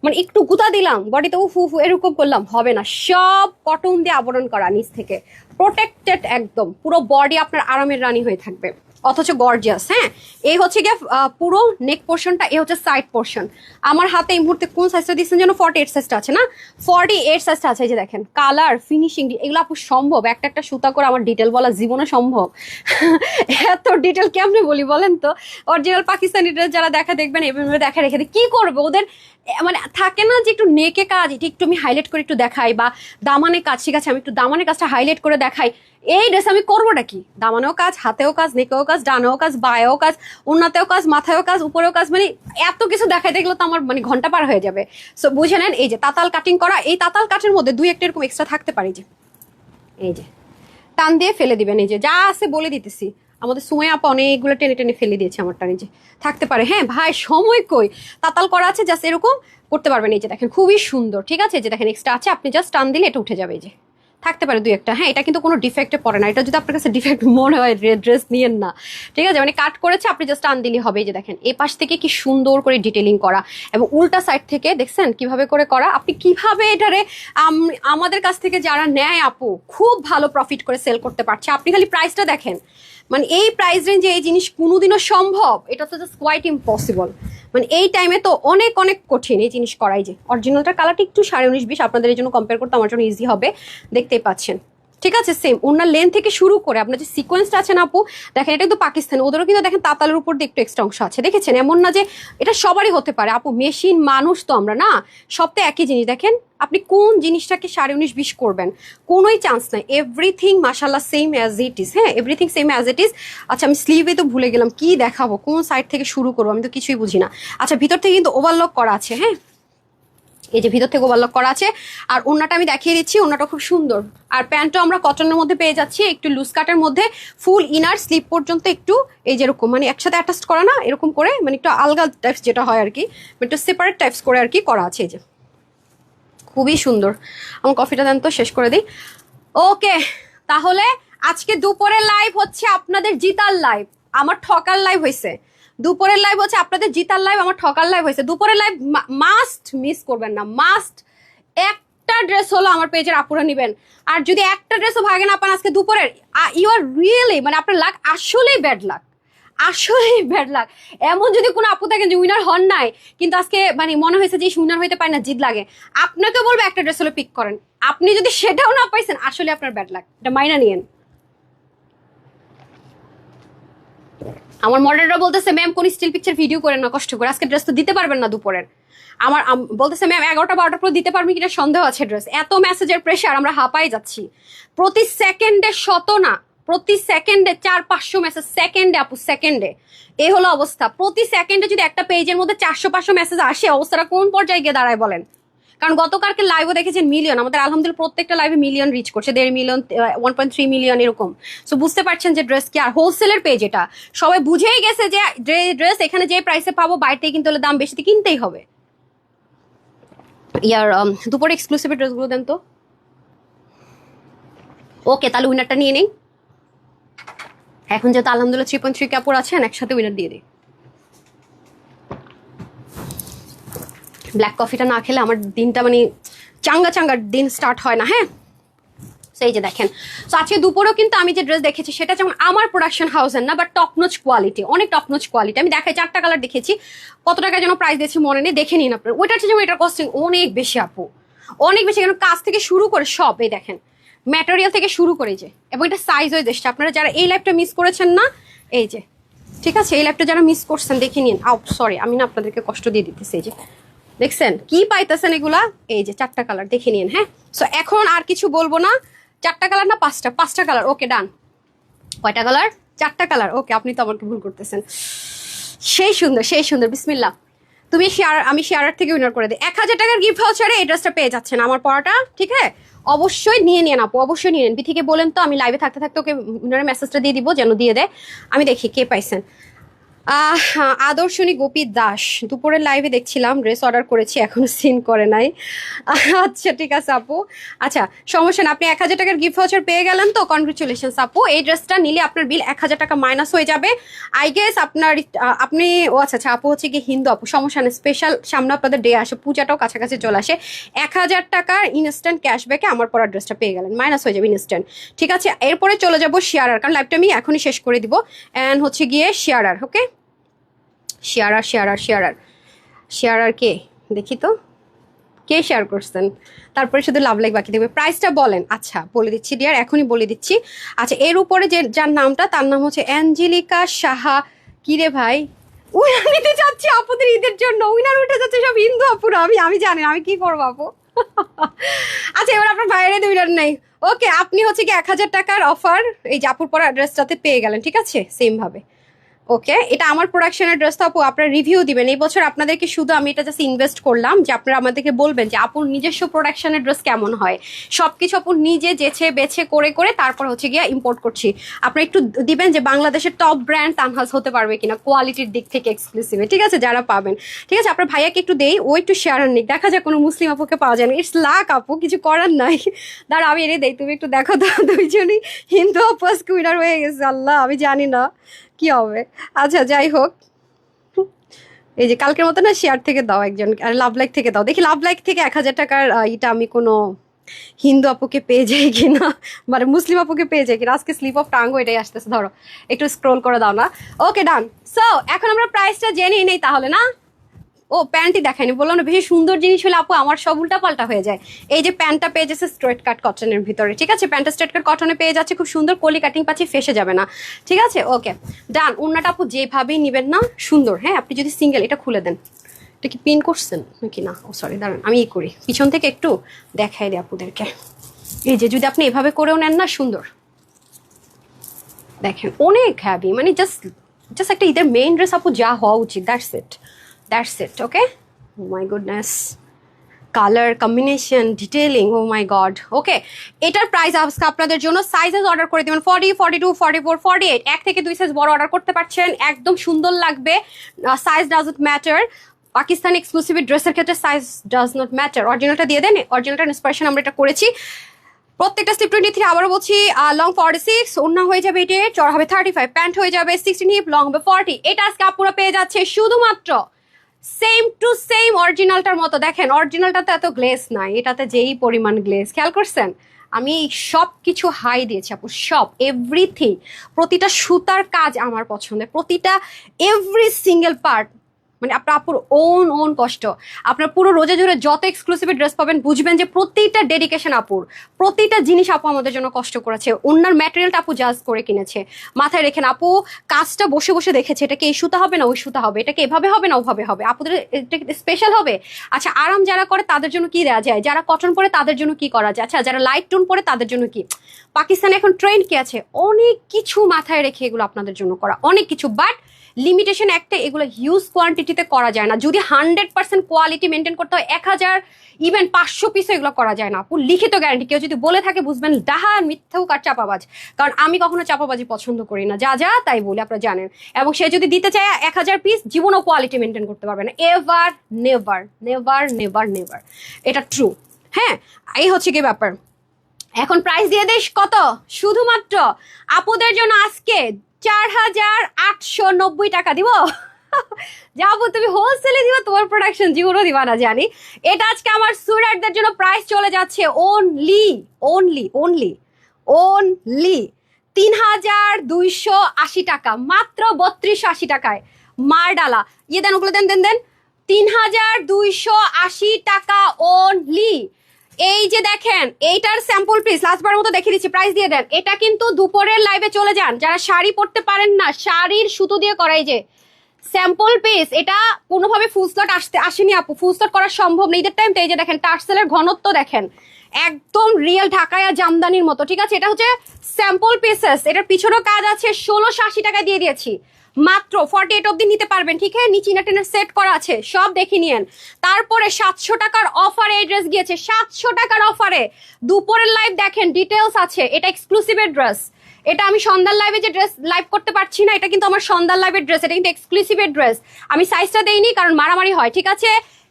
মানে একটু গুতা দিলাম বডিতে উফ উফ এরকম করলাম হবে না, সব কটন দিয়ে আবরণ করা, নিচ থেকে প্রোটেক্টেড একদম, পুরো বডি আপনার আরামের রানী হয়ে থাকবে, অথচ গর্জিয়াস। হ্যাঁ এই হচ্ছে গিয়ে পুরো নেক পোর্শনটা, এই হচ্ছে সাইড পোর্শন। আমার হাতে এই মুহূর্তে কোন সাইজটা দিচ্ছেন যেন 48 সাইজটা আছে না, 48 সাইজটা আছে। এই যে দেখেন কালার ফিনিশিং এগুলো আপু সম্ভব একটা একটা সুতা করে আমার ডিটেল বলা জীবনে সম্ভব? এত ডিটেল কেমনে বলি বলেন তো? অরিজিনাল পাকিস্তানি ড্রেস যারা দেখা দেখবেন এভাবে দেখা রেখে কি করবে ওদের, মানে থাকে না যে একটু নেকে কাজ, এটা একটু আমি হাইলাইট করে একটু দেখাই, বা দামানে কাজ, ঠিক আছে আমি একটু দামানের কাজটা হাইলাইট করে দেখাই, এই ড্রেস আমি করবোটা কি, দামানেও কাজ, হাতেও কাজ, নেকেও কাজ, ডানেও কাজ, বায়েও কাজ, উন্নাতেও কাজ, মাথায়ও কাজ, উপরেও কাজ, মানে এত কিছু দেখাই দেখলে তো আমার মানে ঘন্টা পার হয়ে যাবে। সো বুঝে নেন, এই যে তাতাল কাটিং করা, এই তাতাল কাটের মধ্যে 2-1 এরকম এক্সট্রা থাকতে পারে, যে এই যে টান দিয়ে ফেলে দিবেন, এই যে যা আছে বলে দিতেছি, আমাদের সময় আপা অনেকগুলো টেনে টেনে ফেলে দিয়েছে আমারটা, নিজে থাকতে পারে। হ্যাঁ ভাই সময় কই, তাতাল করা আছে জাস্ট এরকম করতে পারবেন। এই যে দেখেন খুবই সুন্দর, ঠিক আছে, যে দেখেন এক্সট্রা আছে, আপনি জাস্ট টান দিলে এটা উঠে যাবে, এই যে থাকতে পারে 2-1টা। হ্যাঁ এটা কিন্তু কোনো ডিফেক্টে পড়ে না, এটা যদি আপনার কাছে ডিফেক্ট মনে হয় ড্রেস নিয়েন না, ঠিক আছে, মানে কাট করেছে আপনি জাস্ট টান দিলে হবে। এই যে দেখেন এই পাশ থেকে কি সুন্দর করে ডিটেলিং করা, এবং উল্টা সাইড থেকে দেখছেন কিভাবে করে করা, আপনি কিভাবে এটারে আমাদের কাছ থেকে যারা নেয় আপু খুব ভালো প্রফিট করে সেল করতে পারছে। আপনি খালি প্রাইসটা দেখেন, মানে এই প্রাইস রেঞ্জে এই জিনিস কোনোদিনও সম্ভব, এটা তো জাস্ট কোয়াইট ইম্পসিবল, মানে এই টাইমে তো অনেক অনেক কঠিন এই জিনিস করাই। যে অরিজিনালটার কালারটা একটু 19.5-20 আপনাদের এই জন্য কম্পেয়ার করতে আমার জন্য ইজি হবে, দেখতেই পাচ্ছেন, ঠিক আছে। সেম ওনার লেন থেকে শুরু করে আপনার যে সিকোয়েন্সটা আছে না আপু, দেখেন এটা কিন্তু পাকিস্তানি, ওদেরও কিন্তু দেখেন তাতালের উপর দিয়ে একটু এক্সট্রা অংশ আছে, দেখেছেন, এমন না যে এটা সবারই হতে পারে আপু, মেশিন মানুষ তো আমরা না, সব তো একই জিনিস। দেখেন আপনি কোন জিনিসটাকে 19.5-20 করবেন, কোনোই চান্স নাই, এভরিথিং মাশাল্লাহ সেম অ্যাজ ইট ইজ। হ্যাঁ everything same as it is. আচ্ছা আমি স্লিভে তো ভুলে গেলাম কি দেখাবো, কোন সাইড থেকে শুরু করবো আমি তো কিছুই বুঝি না। আচ্ছা ভিতর থেকে কিন্তু ওভারলক করা আছে, হ্যাঁ এই যে ভিতর থেকে ওভারলক করা আছে, আর ওন্নাটা আমি দেখিয়ে দিচ্ছি, ওন্নাটা খুব সুন্দর, আর প্যান্টও আমরা কটনের মধ্যে পেয়ে যাচ্ছি, একটু লুজ কাটের মধ্যে, ফুল ইনার স্লিপ পর্যন্ত একটু এই যেরকম মানে একসাথে অ্যাটাচ করা না, এরকম করে মানে একটু আলগা টাইপস যেটা হয় আর কি, একটু সেপারেট টাইপস করে আর কি করা আছে। এই যে খুবই সুন্দর। আমার কফিটা দেন তো শেষ করে দিই। ওকে তাহলে আজকে দুপুরের লাইভ হচ্ছে আপনাদের জিতার লাইভ, আমার ঠকার লাইভ হয়েছে, দুপুরের লাইভ হচ্ছে আপনাদের জিতার লাইভ, আমার ঠকার লাইভ হয়েছে। দুপুরের লাইভ মাস্ট মিস করবেন না, মাস্ট। একটা ড্রেস হলো আমার পেজের আপুরা নিবেন, আর যদি একটা ড্রেসও ভাগে না পান আজকে দুপুরের, ইউ আর রিয়েলি মানে আপনার লাক আসলেই ব্যাড লাক, আসলেই ব্যাড লাক। এমন যদি কোনো আপু থাকেন যে উইনার হন নাই কিন্তু আজকে মানে মনে হয়েছে যে উইনার হইতে পারে না, জিদ লাগে, আপনাকে বলবো একটা ড্রেস হলো পিক করেন। আপনি যদি সেটাও না পাইছেন আসলে আপনার ব্যাড লাক, এটা মাইনা নিয়েন। আমার মডেলরা বলতেছে ম্যাম কোন স্টিল পিকচার ভিডিও করেন না কষ্ট করে, আজকে ড্রেস তো দিতে পারবেন না দুপুরের। আমার বলতেছে ম্যাম 11টা 12টার পর দিতে পারবেন কিনা সন্দেহ আছে ড্রেস, এত মেসেজের প্রেশার আমরা হাঁপাই যাচ্ছি। প্রতি সেকেন্ডে না, প্রতি সেকেন্ডে 400-500 মেসেজ, সেকেন্ডে আপু সেকেন্ডে, এই হলো অবস্থা। প্রতি সেকেন্ডে যদি একটা পেজের মধ্যে 400-500 মেসেজ আসে, অবস্থাটা কোন পর্যায়ে গিয়ে দাঁড়ায় বলেন। কারণ গতকালকে লাইভও দেখেছেন মিলিয়ন, আমাদের আলহামদুলিল্লাহ প্রত্যেকটা লাইভে মিলিয়ন রিচ করছে, 1.5 মিলিয়ন 1.3 মিলিয়ন এরকম। সো বুঝতে পারছেন যে ড্রেস কি আর হোলসেলের পেজ, এটা সবাই বুঝেই গেছে যে ড্রেস এখানে যে প্রাইসে পাবো বাইরে কিন্তু দাম বেশিতে কিনতেই হবে। ইয়ার দুপুরে এক্সক্লুসিভ ড্রেসগুলো দেন তো। ওকে তাহলে উইনারটা নিয়ে নেই এখন, যেহেতু আলহামদুলিল্লাহ 3.3 কাপড় আছেন, একসাথে উইনার দিয়ে দিই। ব্ল্যাক কফিটা না খেলে আমার দিনটা মানে চাঙ্গা দিন স্টার্ট হয় না। হ্যাঁ সেই যে দেখেন, তো আজকে দুপুরেও কিন্তু আমি যে ড্রেস দেখেছি সেটা যেমন আমার প্রোডাকশন হাউসের না, বাট টপনোচ কোয়ালিটি, অনেক টপনোচ কোয়ালিটি। আমি দেখাই 4টা কালার দেখেছি, কত টাকা যেন প্রাইস দিয়েছি মনে নেই, দেখে নিন আপনার। ওইটার চেয়ে যেমন এটার কস্টিং অনেক বেশি আপু, অনেক বেশি। কেন কাজ থেকে শুরু করে সব, এই দেখেন ম্যাটেরিয়াল থেকে শুরু করে যে, এবং এটা সাইজ হয়ে যাচ্ছে। আপনারা যারা এই লাইভটা মিস করেছেন না, এই যে ঠিক আছে, এই লাইভটা যারা মিস করছেন দেখে নিন। সরি আমি না আপনাদেরকে কষ্ট দিয়ে দিতেছি। এই যে দেখছেন কি পাইতেছেন এগুলা, এই যে 4টা কালার দেখে নিন। হ্যাঁ সো এখন আর কিছু বলবো না। 4টা কালার না 5টা কালার, ওকে ডান। কয়টা কালার? 4টা কালার, ওকে। আপনি তো আমাকে ভুল করতেছেন। সেই সুন্দর বিসমিল্লাহ। তুমি শেয়ার, আমি শেয়ার থেকে উইনার করে দিই। 1000 টাকার গিফট ভাউচারে এই ড্রেসটা পেয়ে যাচ্ছেন আমার পরাটা, ঠিক আছে? অবশ্যই নিয়ে নেন আপু, অবশ্যই নিয়ে নেন। বিথিকে বলেন তো আমি লাইভে থাকতে ওকে উইনারের মেসেজটা দিয়ে দিব যেন দিয়ে দেয়। আমি দেখি কে পাইছেন। আদর্শনী গোপী দাস, দুপুরের লাইভে দেখছিলাম, ড্রেস অর্ডার করেছি এখনো সিন করে নাই। আচ্ছা ঠিক আছে আপু, আচ্ছা সমস্যা না। আপনি 1000 টাকার গিফট ভাউচার পেয়ে গেলেন তো, কনগ্রেচুলেশনস আপু। এই ড্রেসটা নিলে আপনার বিল 1000 টাকা মাইনাস হয়ে যাবে আই গেস। আপনার আপনি আচ্ছা আপু হচ্ছে কি হিন্দু আপু, সমস্যা না। স্পেশাল সামনে আপনাদের ডে আসে, পূজাটাও কাছাকাছি চলে আসে। 1000 টাকার ইনস্ট্যান্ট ক্যাশব্যাকে আমার পরা ড্রেসটা পেয়ে গেলেন, মাইনাস হয়ে যাবে ইনস্ট্যান্ট। ঠিক আছে, এরপরে চলে যাবো শেয়ারার, কারণ লাইভটা আমি এখনই শেষ করে দিব। অ্যান্ড হচ্ছে গিয়ে শেয়ারার, ওকে শেয়ারার কে দেখি তো কে শেয়ার করছেন, তারপরে শুধু লাভ লাইক বাকি থাকবে। প্রাইসটা বলেন। আচ্ছা বলে দিচ্ছি ডিয়ার, এখনই বলে দিচ্ছি। আচ্ছা এর উপরে যে যার নামটা, তার নাম হচ্ছে অ্যাঞ্জেলিকা সাহা। কিরে ভাই উইনার নিতে যাচ্ছি আপুদের ঈদের জন্য, উইনার উঠে যাচ্ছে সব হিন্দু আপুরা। আমি জানি আমি কি করবো আপু। আচ্ছা এবার আপনার বাইরে উইনার নেই, ওকে। আপনি হচ্ছে কি 1000 টাকার অফার এই জাপুর পরা অ্যাড্রেসটাতে পেয়ে গেলেন, ঠিক আছে সেম ভাবে। ওকে এটা আমার প্রোডাকশনের ড্রেস, তো আপু আপনার রিভিউ দিবেন। এই বছর আপনাদেরকে শুধু আমি এটা জাস্ট ইনভেস্ট করলাম যে আপনারা আমাদেরকে বলবেন যে আপুর নিজস্ব প্রোডাকশনের ড্রেস কেমন হয়। সবকিছু আপু নিজে যেছে বেছে করে তারপর হচ্ছে গিয়ে ইম্পোর্ট করছি। আপনারা একটু দিবেন যে বাংলাদেশের টপ ব্র্যান্ড তানহাজ হতে পারবে কিনা কোয়ালিটির দিক থেকে এক্সক্লুসিভে, ঠিক আছে যারা পাবেন। ঠিক আছে আপনার ভাইয়াকে একটু দেই, ও একটু শেয়ার নিক, দেখা যায় কোনো মুসলিম আপুকে পাওয়া যায় না। ইটস লাক আপু, কিছু করার নাই। দাঁড়া আমি এনে দেই, তুমি একটু দেখো তো। দুইজনই হিন্দু আপু উইনার হয়ে গেছে, আল্লাহ আমি জানি না কি হবে। আচ্ছা যাই হোক, এই যে কালকের মতো না শেয়ার থেকে দাও একজন, আর লাভ লাইক থেকে দাও। দেখি লাভ লাইক থেকে 1000 টাকার এটা আমি কোনো হিন্দু আপুকে পেয়ে যাই কিনা, মানে মুসলিম আপুকে পেয়ে যাই কিনা। আজকে স্লিপ অফ টাঙ্গো এটাই আসতেছে, ধরো একটু স্ক্রোল করে দাও না। ওকে ডান। সো এখন আমরা প্রাইসটা জেনেই নেই তাহলে না। ও প্যান্টই দেখায়নি, বললাম না বেশি সুন্দর জিনিস হলে আপু আমার সব উল্টা পাল্টা হয়ে যায়। এই যে প্যান্টটা পেয়ে যাচ্ছে স্ট্রেট কাট কটনের ভিতরে, ঠিক আছে প্যান্টটা স্ট্রেট কাট কটনে পেয়ে যাচ্ছে, খুব সুন্দর কলি কাটিং পাচ্ছি, ফেসে যাবে না, ঠিক আছে ওকে ডান। ওড়নাটা আপু যেভাবেই নিবেন না সুন্দর। হ্যাঁ আপনি যদি সিঙ্গেল, এটা খুলে দেন, এটা কি পিন করছেন নাকি না? ও সরি দাঁড়ান আমি ই করি, পিছন থেকে একটু দেখাই দিই আপুদেরকে। এই যে যদি আপনি এভাবে করেও নেন না সুন্দর, দেখেন অনেক হ্যাভি, মানে জাস্ট একটা ঈদের মেইন ড্রেস আপু যা হওয়া উচিত। That's it okay. Oh my goodness, colour combination detailing, oh my god. Okay এটার প্রাইস আজকে আপনাদের জন্য সাইজেস অর্ডার করে দেবেন 40, 42, 44, 48, 1 থেকে 2 সাইজ বড় অর্ডার করতে পারছেন, একদম সুন্দর লাগবে। Size doesn't matter. Pakistani exclusive ড্রেসের ক্ষেত্রে সাইজ ডাজ নট ম্যাটার। অরিজিনালটা দিয়ে দেন, অরিজিনালটা ইন্সপিরেশন আমরা এটা করেছি। প্রত্যেকটা স্লিপ 23, আবারও বলছি লং 46, ওড়না হয়ে যাবে এটা, চড়া হবে 35, প্যান্ট হয়ে যাবে 16 হিপ, লং হবে 40। এটা আজকে আপুরা পেয়ে যাচ্ছে শুধুমাত্র সেম টু সেম অরিজিনালটার মতো। দেখেন অরিজিনালটাতে এত গ্লেজ নাই, এটাতে যেই পরিমাণ গ্লেজ, খেয়াল করছেন? আমি সব কিছু হাই দিয়েছি আপু, সব এভরিথিং, প্রতিটা সুতার কাজ আমার পছন্দের, প্রতিটা এভরি সিঙ্গেল পার্ট মানে আপনার আপুর ওন ওন কষ্ট। আপনার পুরো রোজা জুড়ে যত এক্সক্লুসিভ ড্রেস পাবেন বুঝবেন যে প্রতিটা ডেডিকেশন আপুর, প্রতিটা জিনিস আপু আমাদের জন্য কষ্ট করেছে। ওনার ম্যাটেরিয়ালটা আপু জাজ করে কিনেছে। মাথায় রেখেন আপু, কাজটা বসে বসে দেখেছে, এটাকে এই সুতা হবে না ওই সুতা হবে, এটাকে এভাবে হবে না ওভাবে হবে, আপুদের এটা স্পেশাল হবে। আচ্ছা আরাম যারা করে তাদের জন্য কি দেওয়া যায়, যারা কটন পরে তাদের জন্য কি করা যায়, আচ্ছা যারা লাইট টোন পরে তাদের জন্য কি। পাকিস্তানে এখন ট্রেন্ড কি আছে, অনেক কিছু মাথায় রেখে এগুলো আপনাদের জন্য করা, অনেক কিছু। বাট লিমিটেশন একটা, এগুলো হিউজ কোয়ান্টিটিতে করা যায় না। যদি 100% কোয়ালিটি মেনটেন করতে হয় 1000 ইভেন 500 পিসও এগুলো করা যায় না আপু, লিখিত গ্যারান্টি। কেউ যদি বলে থাকে বুঝবেন ডাহা মিথ্যাও আর চাপাবাজ, কারণ আমি কখনো চাপাবাজি পছন্দ করি না, যা যা তাই বলি, আপনারা জানেন। এবং সে যদি দিতে চায় 1000 পিস, জীবনও কোয়ালিটি মেনটেন করতে পারবে না, ever never never never never, এটা ট্রু। হ্যাঁ, এই হচ্ছে কি ব্যাপার। এখন প্রাইস দিয়ে দেশ কত, শুধুমাত্র আপুদের জন্য আজকে 4890 টাকা দিব। যাবো তুমি হোলসেলে দিবা, তোমার প্রোডাকশন জীবনও দিবা না জানি। এটা আজকে আমার স্টুডেন্টদের জন্য প্রাইস চলে যাচ্ছে অনলি অনলি অনলি অনলি 3280 টাকা, মাত্র 3280 টাকায়। মার ডালা ইয়ে দেন, ওগুলো দেন দেন দেন, 3280 টাকা অনলি। এই যে দেখেন এইটার স্যাম্পল পিস লাস্টবার মতো দেখিয়ে দিচ্ছি, প্রাইস দিয়ে দেন। এটা কিন্তু দুপুরের লাইভে চলে যান, যারা শাড়ি পরতে পারেন না, শাড়ির সুতো দিয়ে করা, এই যে স্যাম্পল পিস। এটা কোনোভাবে ফুল স্লট আসেনি আপু, ফুল স্লট করা সম্ভব নেই ঈদের টাইম। তো এই যে দেখেন টার্সেলের ঘনত্ব দেখেন, একদম রিয়েল ঢাকায়া জামদানির মতো, ঠিক আছে? এটা হচ্ছে স্যাম্পল পিসেস, এটার পিছনেও কাজ আছে। 1680 টাকা দিয়ে দিয়েছি, মাত্র 48 অব্দি নিতে পারবেন, ঠিক আছে? নিচে টেনের সেট করা আছে, সব দেখে নিয়েন। তারপরে 700 টাকার অফারে এই ড্রেস গিয়েছে, 700 টাকার অফারে। দুপুরের লাইভ দেখেন, ডিটেলস আছে। এটা এক্সক্লুসিভের ড্রেস, এটা আমি সন্ধ্যার লাইভে যে ড্রেস লাইভ করতে পারছি না, এটা কিন্তু আমার সন্ধ্যার লাইভের ড্রেস, এটা কিন্তু এক্সক্লুসিভের ড্রেস। আমি সাইজটা দেইনি কারণ মারামারি হয়, ঠিক আছে?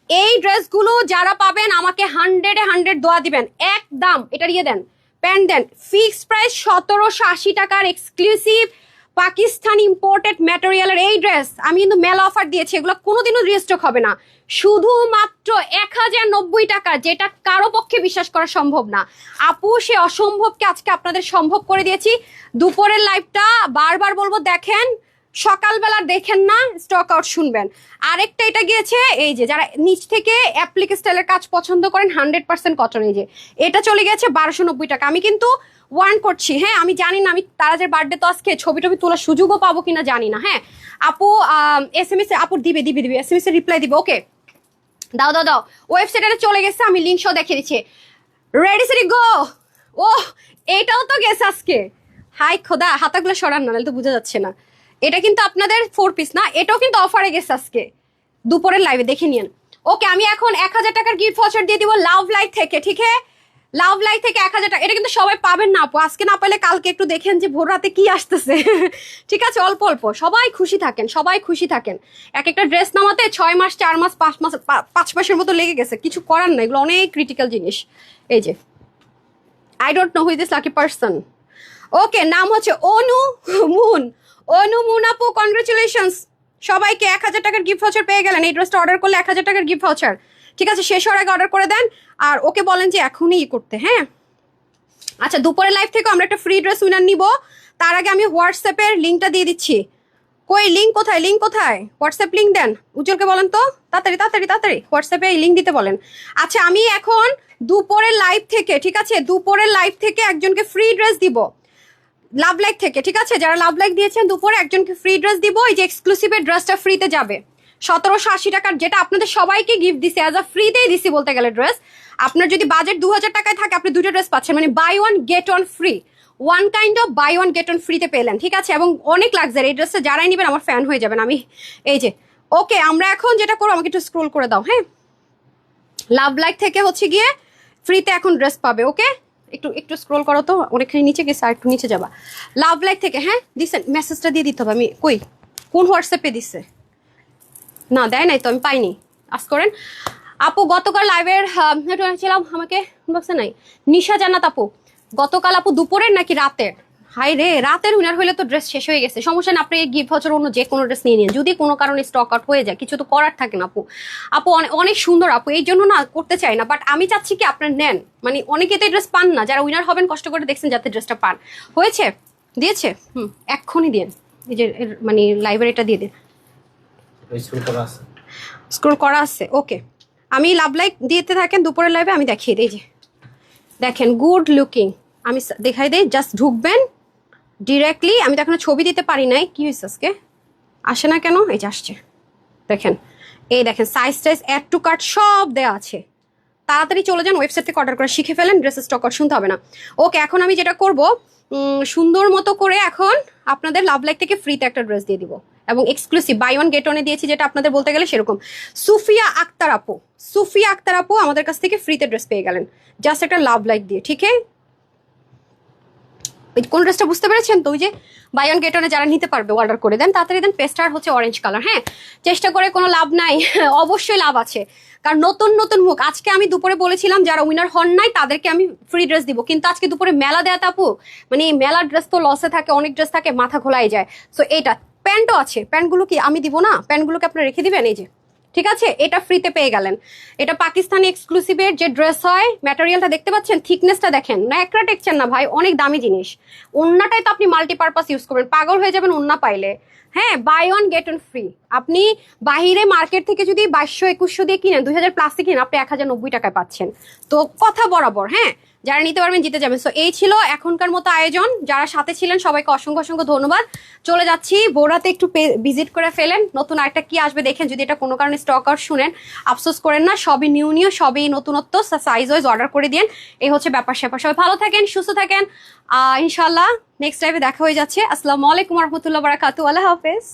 এই ড্রেসগুলো যারা পাবেন আমাকে 100-এ 100 দোয়া দিবেন, এক দাম। এটা দিয়ে দেন, প্যান্ট দেন, ফিক্সড প্রাইস 1780 টাকার এক্সক্লুসিভ পাকিস্তান ইম্পোর্টেড ম্যাটেরিয়ালের এই ড্রেস আমি কিন্তু মেলা অফার দিয়েছি, এগুলো কোনোদিনও রিস্টক হবে না। শুধুমাত্র 1090 টাকা, যেটা কারো পক্ষে বিশ্বাস করা সম্ভব না আপু। সে অসম্ভবকে আজকে আপনাদের সম্ভব করে দিয়েছি। দুপুরের লাইভটা বারবার বলবো দেখেন, সকালবেলা দেখেন না, স্টক আউট শুনবেন। আরেকটা এটা গিয়েছে, এই যে যারা নিচ থেকে অ্যাপ্লিক স্টাইলের কাজ পছন্দ করেন 100% কটন, এই যে এটা চলে গেছে 1290 টাকা। আমি কিন্তু ওয়ার্ন করছি, হ্যাঁ আমি জানি না, আমি তারাজের বার্থডে তো আজকে, ছবি টবি তোলার সুযোগও পাবো কিনা জানি না। হ্যাঁ আপু SMS এ আপুর দিবে দিবে দিবে, SMS এ রিপ্লাই দিবে, ওকে দাও দাও দাও। ওয়েবসাইটে চলে গেছে, আমি লিঙ্ক সহ দেখিয়ে দিচ্ছি। রেডি সেটি গো। ও এটাও তো গেছে আজকে, হাই খোদা, হাতাগুলো সরান না, নাহলে তো বোঝা যাচ্ছে না। এটা কিন্তু আপনাদের 4 পিস না, এটাও কিন্তু অফারে গেছে আজকে দুপুরের লাইভে, দেখে নিন। ওকে আমি এখন 1000 টাকার গিফট ভাউচার দিয়ে দিব লাভ লাইট থেকে, ঠিক আছে? লাভ লাইট থেকে 1000 টাকা। এটা কিন্তু সবাই পাবেন না আপু, আজকে না পেলে কালকে একটু দেখেন যে ভোর রাতে কি আসতেছে। ঠিক আছে, অল্প অল্প সবাই খুশি থাকেন, সবাই খুশি থাকেন। এক একটা ড্রেস নামাতে 6 মাস 4 মাস 5 মাস 5 মাসের মতো লেগে গেছে, কিছু করার না, এগুলো অনেক ক্রিটিক্যাল জিনিস। এই যে I don't know who is this lucky person. Okay, নাম হচ্ছে অনু মুন। অনু মুন আপু, কনগ্রাচুলেশনস সবাইকে। 1000 টাকার গিফট ভাউচার পেয়ে গেলেন। এই ড্রেসটা অর্ডার করলে 1000 টাকার গিফট ভাউচার, ঠিক আছে? শেষ হওয়ার আগে অর্ডার করে দেন, আর ওকে বলেন যে এখনই করতে। হ্যাঁ আচ্ছা, দুপুরের লাইভ থেকে আমরা একটা ফ্রি ড্রেস উইনার নিব। তার আগে আমি হোয়াটসঅ্যাপের লিঙ্কটা দিয়ে দিচ্ছি। কই লিঙ্ক কোথায়, লিঙ্ক কোথায়? হোয়াটসঅ্যাপ লিঙ্ক দেন, উজ্জ্বলকে বলেন তো, তাড়াতাড়ি তাড়াতাড়ি তাড়াতাড়ি হোয়াটসঅ্যাপে এই লিঙ্ক দিতে বলেন। আচ্ছা আমি এখন দুপুরের লাইভ থেকে, ঠিক আছে, দুপুরের লাইভ থেকে একজনকে ফ্রি ড্রেস দিব লাভ লাইক থেকে, ঠিক আছে? যারা লাভ লাইক দিয়েছেন দুপুরে একজনকে ফ্রি ড্রেস দিব। এই যে এক্সক্লুসিভের ড্রেসটা ফ্রিতে যাবে 1780 টাকার, যেটা আপনাদের সবাইকে গিফট দিছে, অ্যাজ আ ফ্রিতেই দিছি বলতে গেলে ড্রেস। আপনার যদি বাজেট 2000 টাকায় থাকে, আপনি দুটো ড্রেস পাচ্ছেন, মানে buy one get one free, one kind of buy one get one ফ্রিতে পেলেন, ঠিক আছে? এবং অনেক লাক্সারি, এই ড্রেসটা যারাই নেবেন আমার ফ্যান হয়ে যাবেন আমি। এই যে ওকে, আমরা এখন যেটা করবো, আমাকে একটু স্ক্রোল করে দাও। হ্যাঁ, লাভ লাইক থেকে হচ্ছে গিয়ে ফ্রিতে এখন ড্রেস পাবে। ওকে, একটু একটু স্ক্রোল করো তো, অনেকখানি নিচে গেছে, আর একটু নিচে যাবা। লাভ লাইক থেকে, হ্যাঁ দিচ্ছেন, মেসেজটা দিয়ে দিতে হবে। আমি কই, কোন হোয়াটসঅ্যাপে দিচ্ছে? না দেয় নাই তো, আমি পাইনি। আস করেন আপু, গতকাল লাইভের ছিলাম, আমাকে বলছে নাই। নিশা জান্নাত আপু, গতকাল আপু দুপুরের নাকি রাতের? হাই রে, রাতের উইনার হলে তো ড্রেস শেষ হয়ে গেছে। সমস্যা না, আপনি গিফট ভাউচার অন্য যে কোনো ড্রেস নিয়ে নিন, যদি কোনো কারণে স্টক আউট হয়ে যায়, কিছু তো করার থাকে না আপু। আপু অনেক সুন্দর আপু, এই জন্য না করতে চাই না, বাট আমি চাচ্ছি কি আপনার নেন। মানে অনেকে তো এই ড্রেস পান না, যারা উইনার হবেন কষ্ট করে দেখছেন যাতে ড্রেসটা পান। হয়েছে? দিয়েছে? এক্ষুনি দিন, এই যে মানে লাইব্রেরিটা দিয়ে দিন। স্ক্রোল করা আছে, ওকে। আমি লাভ লাইক দিতে থাকেন দুপুরের লাইভে, আমি দেখিয়ে দিই। যে দেখেন গুড লুকিং, আমি দেখাই দিই, জাস্ট ঢুকবেন ডিরেক্টলি। আমি তো এখনো ছবি দিতে পারি নাই, কি হয়েছে আজকে আসে না কেন? এই যে আসছে, দেখেন। এই দেখেন সাইজ টাইজ অ্যাড টু কার্ট সব দেওয়া আছে। তাড়াতাড়ি চলে যান ওয়েবসাইট থেকে অর্ডার করে শিখে ফেলেন, ড্রেসের স্টক আউট শুনতে হবে না। ওকে, এখন আমি যেটা করব, সুন্দর মতো করে এখন আপনাদের লাভ লাইক থেকে ফ্রিতে একটা ড্রেস দিয়ে দিব, এবং এক্সক্লুসিভ বাই ওয়ান গেট ওয়ানে দিয়েছি, যেটা আপনাদের বলতে গেলে সেরকম। সুফিয়া আক্তার আপু আমাদের কাছ থেকে ফ্রিতে ড্রেস পেয়ে গেলেন, জাস্ট একটা লাভ লাইক দিয়ে। ঠিক আছে, কোন ড্রেসটা বুঝতে পেরেছেন তো? ওই যে বাই ওয়ান গেট ওয়ানে যারা নিতে পারবে অর্ডার করে দেন, তাড়াতাড়ি দেন। পেস্টার হচ্ছে অরেঞ্জ কালার। হ্যাঁ, চেষ্টা করে কোনো লাভ নাই, অবশ্যই লাভ আছে, কারণ নতুন নতুন মুখ। আজকে আমি দুপুরে বলেছিলাম যারা উইনার হন নাই তাদেরকে আমি ফ্রি ড্রেস দিব, কিন্তু আজকে দুপুরে মেলা দেয়া আপু, মানে এই মেলার ড্রেস তো লসে থাকে, অনেক ড্রেস থাকে, মাথা খোলাই যায়। সো এইটা প্যান্টও আছে, প্যান্টগুলো কি আমি দিব না? প্যান্টগুলোকে আপনারা রেখে দিবেন, এই যে। ঠিক আছে, এটা ফ্রিতে পেয়ে গেলেন। এটা পাকিস্তানি এক্সক্লুসিভের যে ড্রেস হয়, ম্যাটেরিয়ালটা দেখতে পাচ্ছেন, থিকনেসটা দেখেন, না একটা টেকচার না ভাই, অনেক দামি জিনিস। ওন্নাটাই তো আপনি মাল্টিপারপাস ইউজ করবেন, পাগল হয়ে যাবেন ওন্না পাইলে। হ্যাঁ, buy one get one free. আপনি বাহিরে মার্কেট থেকে যদি 2200-2100 দিয়ে কিনেন, 2000 প্লাস দিয়ে কিনেন, আপনি 1090 টাকায় পাচ্ছেন। তো কথা বরাবর, হ্যাঁ, যারা নিতে পারবেন জিতে যাবেন। সো এই ছিল এখনকার মতো আয়োজন। যারা সাথে ছিলেন সবাইকে অসংখ্য অসংখ্য ধন্যবাদ। চলে যাচ্ছি বোরাতে, একটু ভিজিট করে ফেলেন, নতুন আরেকটা কি আসবে দেখেন। যদি এটা কোনো কারণে স্টক আউট শুনেন, আফসোস করেন না, সবই নিউ, সবই নতুনত্ব, সাইজ ওয়াইজ অর্ডার করে দিন। এই হচ্ছে ব্যাপার স্যাপার। সবাই ভালো থাকেন, সুস্থ থাকেন। ইনশাল্লাহ নেক্সট লাইভে দেখা হয়ে যাচ্ছে। আসসালামু আলাইকুম রহমতুল্লাহ বারাকাতু। আল্লাহ হাফেজ।